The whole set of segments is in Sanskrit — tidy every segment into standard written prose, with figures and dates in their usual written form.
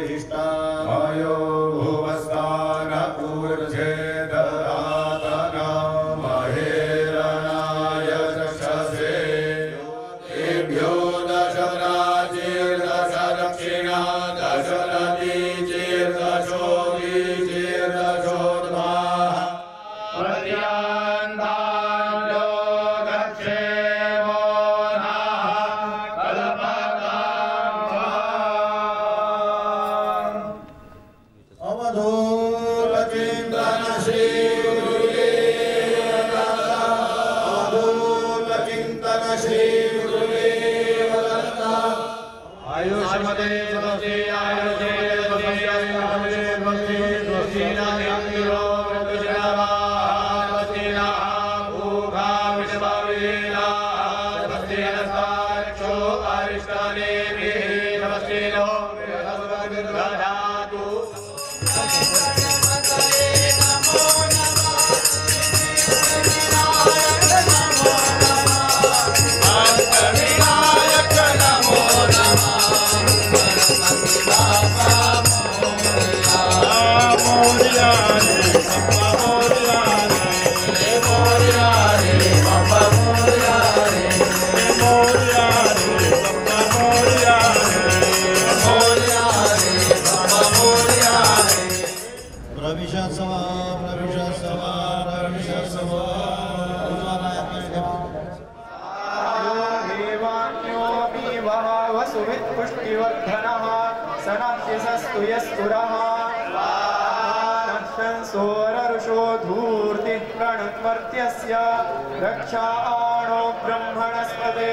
विशिष्टा वायो भुवस्तान ऊर्जे दधातना महेरणाय चक्षसे तेभ्यो दश प्राचीर्दश दक्षिणा दश नदीचीर्दशोदीचीर्दशोद्भाः पर्यान्तान्यो गच्छेमो नः कल्पताम् अवधूतचिन्तन श्री गुरुदेव दत्त अवधूतचिन्तन श्री गुरुदेव दत्त आयुष्मते स्वस्ति आयुषे स्वस्ति आयुषे स्वस्ति स्वस्ति नामिरो वृद्धजनवा स्वस्ति नः भूखा विश्ववेदा स्वस्ति नस्ताक्षो अरिष्टनेमिः स्वस्ति नो बृहस्पतिर्दधातु पुष्टिवर्धनः सनाह्यसस्तु यस्तुरः सोररुषो धूर्तिः प्रणुत्वर्त्यस्य रक्षाणो ब्रह्मणस्पते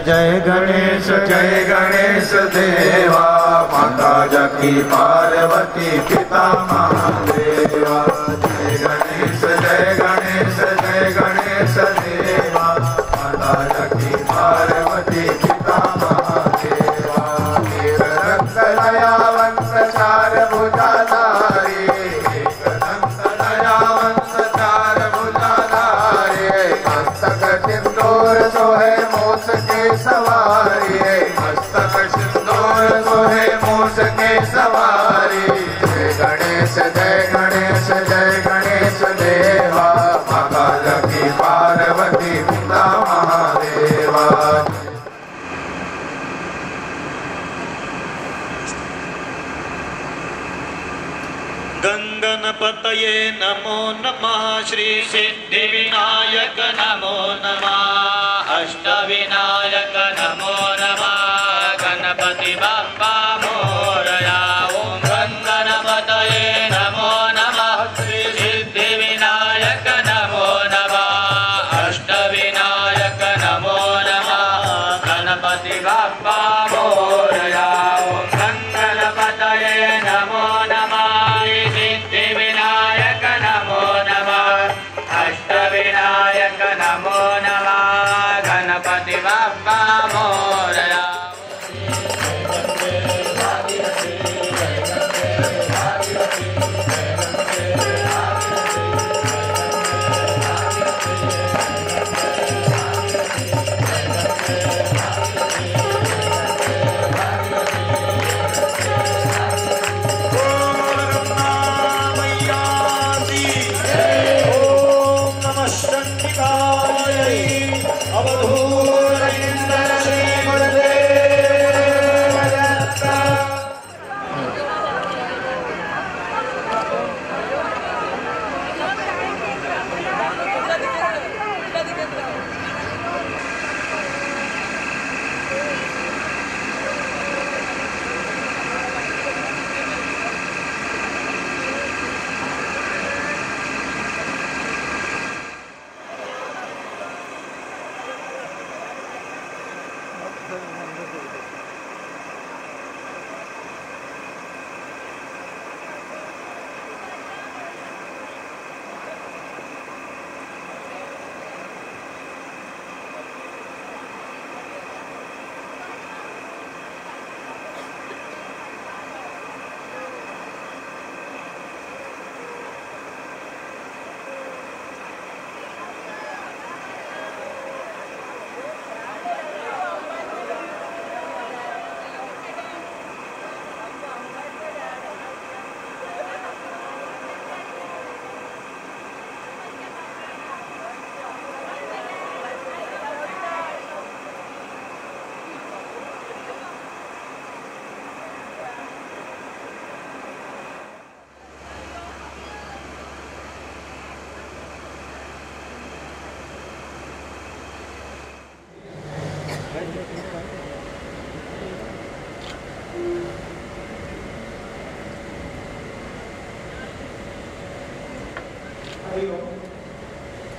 जय गणेश देवा माता जकी पार्वती पिता महादेवा जय गणेश देवा माता जकी पार्वती पिता महादेवा एक दंत दयावंत चार भुजाधारी एक दंत दयावंत चार भुजाधारी मस्तक सिंदूर सोहे मूस के सवारी मस्तक सिंदूर सोहे मूस के सवारी जय गणेश देवा माता लक्ष्मी पार्वती पिता महादेवा गणपतये नमो नमः श्री सिद्धिविनायक नमो नमः अष्टविनायक नमो नमः गणपति बाप्पा मोरया ओम गणपतये नमो नमः श्री सिद्धिविनायक नमो नमः अष्टविनायक नमो नमः गणपति बाप्पा मोरया ओम गणपतये नमो नमः सिद्धिविनायक नमो नमः अष्टविनायक नमो नमः गणपति बाप्पा मोरया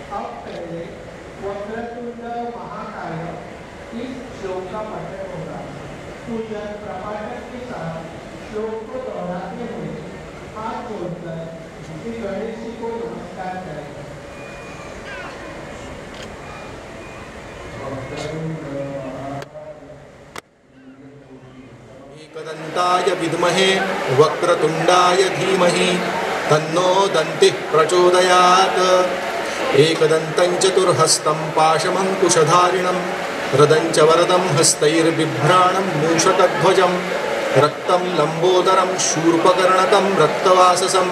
अब पहले वक्रतुंड महाकाय इस श्लोक का पठन होगा। पूजन प्रपाठक के साथ श्लोक को दोहराते हुए हाथ जोड़कर श्री गणेश जी को नमस्कार करें। एकदन्ताय विद्महे वक्रतुण्डाय धीमहि तन्नो दन्तिः प्रचोदयात्। एकदन्तं चतुर्हस्तं पाशमङ्कुशधारिणं रदं च वरदं हस्तैर्बिभ्राणं मूषकध्वजं रक्तं लम्बोदरं शूर्पकर्णकं रक्तवाससं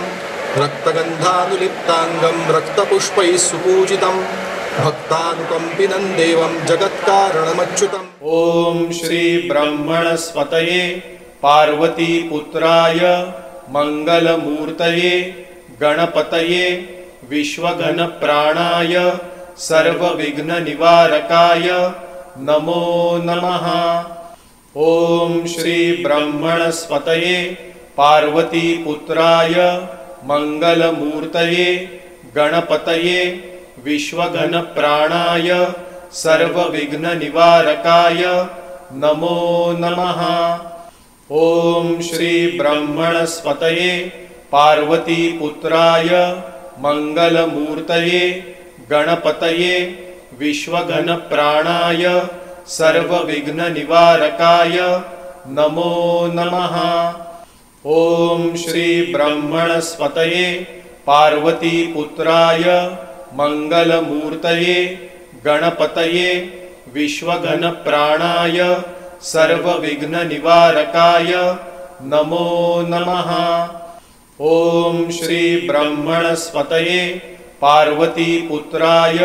रक्तगन्धानुलिप्ताङ्गं रक्तपुष्पैः सुपूजितं भक्तानुकम्पिनं देवं जगत्कारणमच्युतम्। ओम श्री ब्रह्मणस्पतये पार्वती पुत्राय मंगलमूर्तये गणपतये विश्वघन प्राणाय सर्वविघ्न निवारकाय नमो नमः। ओम श्री ब्रह्मणस्पतये पार्वती पुत्राय मंगलमूर्तये गणपतये विश्वघन प्राणाय सर्वविघ्न निवारकाय नमो नमः। ओम श्री ब्रह्मणस्पतये पार्वती पुत्राय मंगलमूर्तये गणपतये विश्वघन प्राणाय सर्वविघ्न निवारकाय नमो नमः। ओम श्री ब्रह्मणस्पतये पार्वती पुत्राय मंगलमूर्तये गणपतये विश्वघन प्राणाय सर्वविघ्न निवारकाय नमो नमः। ओम श्री ब्रह्मणस्पतये पार्वती पुत्राय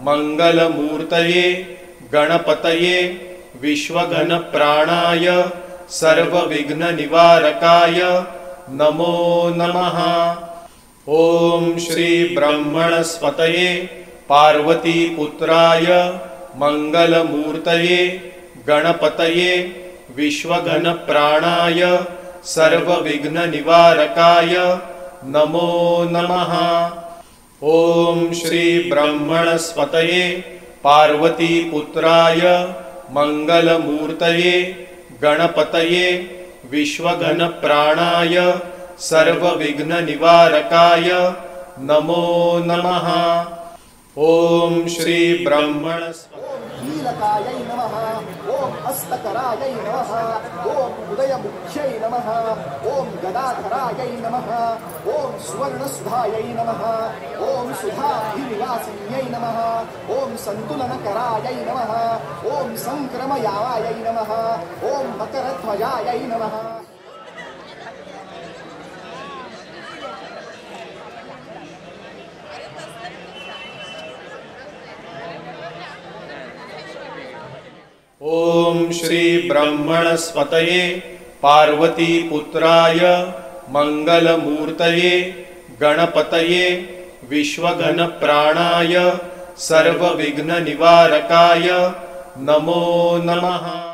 मंगलमूर्तये गणपतये विश्वघन प्राणाय सर्वविघ्न निवारकाय नमो नमः। ओम श्री ब्रह्मणस्पतये पार्वती पुत्राय मंगलमूर्तये गणपतये विश्वघन प्राणाय सर्वविघ्न निवारकाय नमो नमः। ओम श्री ब्रह्मणस्पतये पार्वती पुत्राय मंगलमूर्तये गणपतये विश्वघन प्राणाय सर्वविघ्न निवारकाय नमो नमः। ओम श्री ब्रह्मणस्पतये नीलकायै नमः। ओम हस्तकरायै नमः। ओम उदयमुख्यै नमः। ओम गदाधरायै नमः। ओम सुवर्णसुधायै नमः। ओम सुधाभिविलासिन्यै नमः। ओम सन्तुलनकरायै नमः। ओम संक्रमयावायै नमः। ओम मकरध्वजायै नमः। ओम श्री ब्रह्मणस्पतये पार्वती पुत्राय मंगलमूर्तये गणपतये विश्वघन प्राणाय सर्वविघ्न निवारकाय नमो नमः।